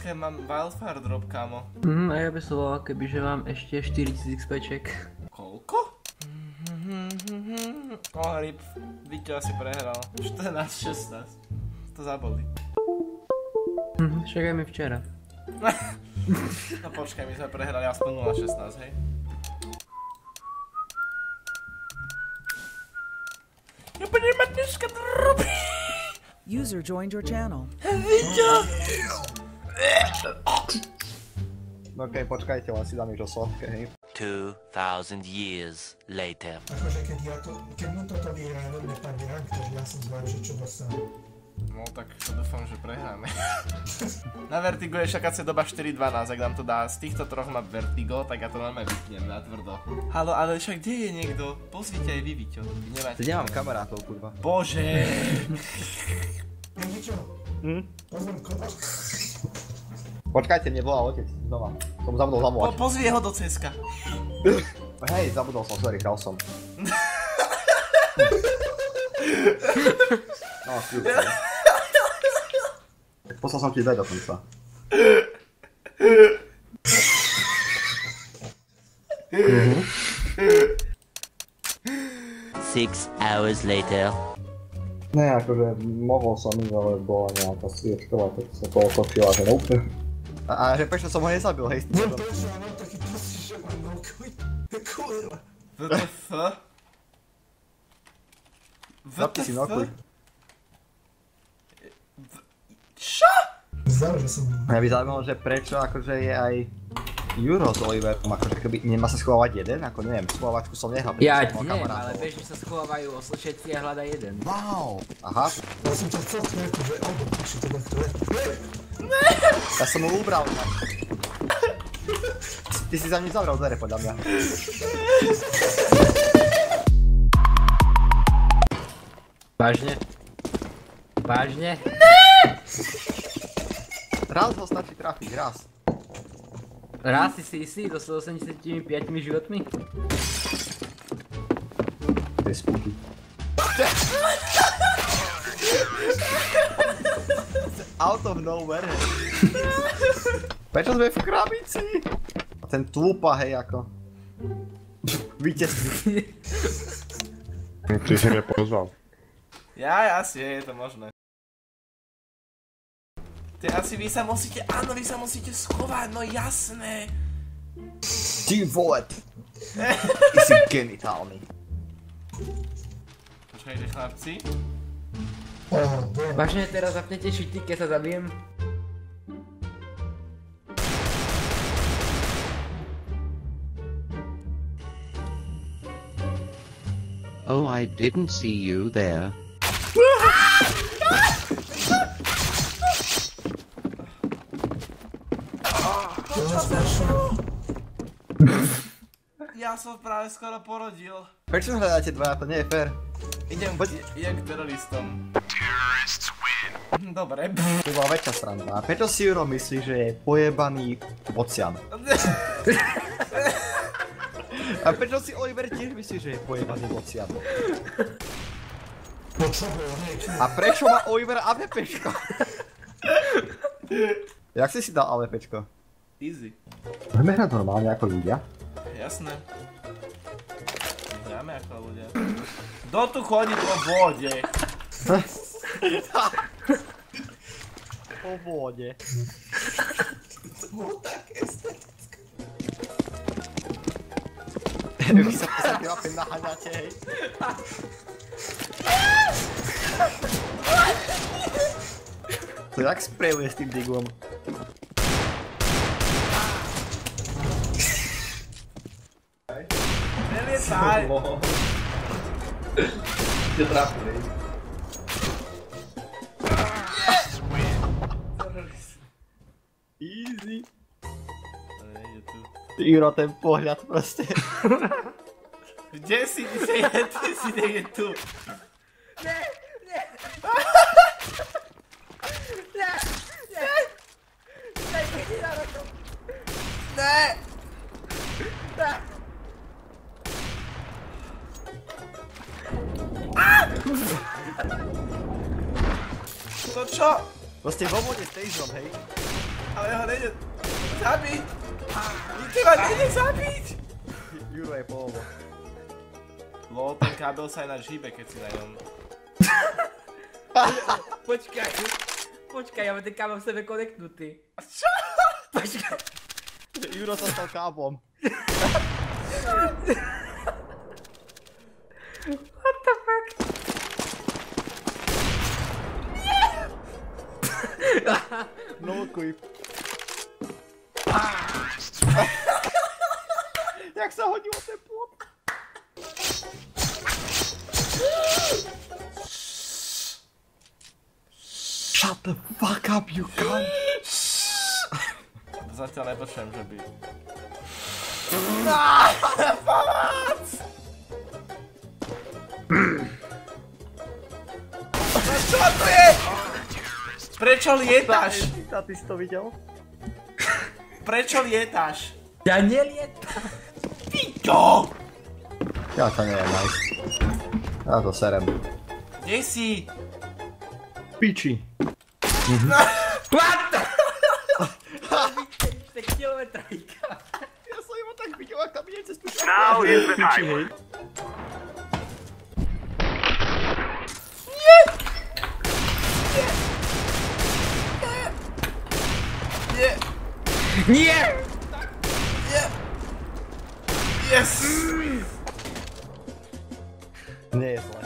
počkaj, mám Wildfire drop, kámo. A ja by som volal, kebyže mám ešte 4000 XPček. Koľko? Rip, Víťo asi prehral. 14-16. To zaboli. Však aj mi včera. No počkaj, my sme prehrali aspoň 0-16, hej? Ja budem mať dneska droby! User joined your channel. Víťo! Okej, počkajte, len si dám už oslovke, hej. 2000 years later. Akože keď mu toto vyhráme, nepadne rank, takže ja som zvedavý, že čo dostanem. No tak to dúfam, že prehráme. Na Vertigo je čakacia doba 4.12, ak nám to dá z týchto troch map Vertigo, tak ja to normálne vypnem na tvrdo. Haló, ale však kde je niekto? Pozvite aj vy, Víťo. Ty nemám kamarátov, kurva. Bože! Víťo, pozvem kopa. Počkajte, mne volal otec, znova. Som zabudol zavolať. Pozvie ho do CSka. Hej, zabudol som, sorry, hral som. No, kľúč. Tak poslal som ti dať dokonca. Six hours later. Ne, akože mohol som ísť, ale bola nejaká sviečková, tak sa to otočila, že nope. A že prečo som ho nezabil, hej? No prečo, ja mám taký pocit, že mám nokuj. Kurva. WTF? Zapni si nokuj. Čo? Zdal, že som... Mňa by zaujímalo, že prečo akože je aj Juro s Oliverom, akože keby nemá sa schovávať jeden, ako neviem, schovávačku som nehal. Ja neviem, ale bežne sa schovávajú všetci a hľada jeden. Wow! Aha. Ja som ťa chcel chvíľku, že obo píši teda, kto je. Ja som mu ubral inak. Ty si za ním zavral dvere, podľa mňa. Vážne? Vážne? Raz ho stačí trafiť, raz. Raz si istý do 185 životmi? To je spooky. Out of nowhere. Prečo sme v krabici? A ten túpa, hej, ako. Víťazný. Ty si mňa pozval. Ja, asi je to možné. Asi vy sa musíte, áno, vy sa musíte schovať, no jasné. Ty vole. Ty si genitálny. Počkajte, chlapci. Vážne teraz zapnete šity, keď sa zabijem? Oh, I didn't see you there. Ja som práve skoro porodil. Prečo hľadáte dvaja, to nie je fér. Idem k teroristom. Dobre. To bola väčšia sranda. A prečo si Juro myslí, že je pojebaný bocian? A prečo si Oliver tiež myslí, že je pojebaný bocian? A prečo má Oliver AWPčko? Jak si dal AWPčko? Easy. Môžeme hrať normálne ako ľudia? Jasné. Hráme ako ľudia. Kto tu chodí po vode? Po vode. To bolo také estetické. Vy sa tým naháňate, hej. To jak sprejuje s tým diglom? Nevietaj! Te trafil, hej. Easy. To nejde tu. Juro, ten pohľad proste. Kde si? Ty si niekde tu. Ne! Ne! Ne! Ne! Ne! To čo? Proste vo vode stejžom, hej. A Ale ho nejde zabiť. Teba nejde zabiť. Juro je polovo. Lol, ten kábel sa aj na žíbe, keď si na ňom. Počkaj, ja mám ten kábel v sebe konektnutý. Čo? Počkaj. Juro sa stal káblom. What the fuck? No clip. Jak sa hodilo ten plot? Shut the fuck up, you cunt! Zatiaľ nepočujem, že by... Čo to je? Prečo lietáš? Ty si to videl? Prečo lietáš? Ja nelietam. Pičo! Ja to neviem nájsť. Ja to serem. Kde si? Piči. What the? Tak kilometrajka. Ja som iba tak videl, ak tam ide cez tú Now is the time. Nie! Yes! Nie je zle.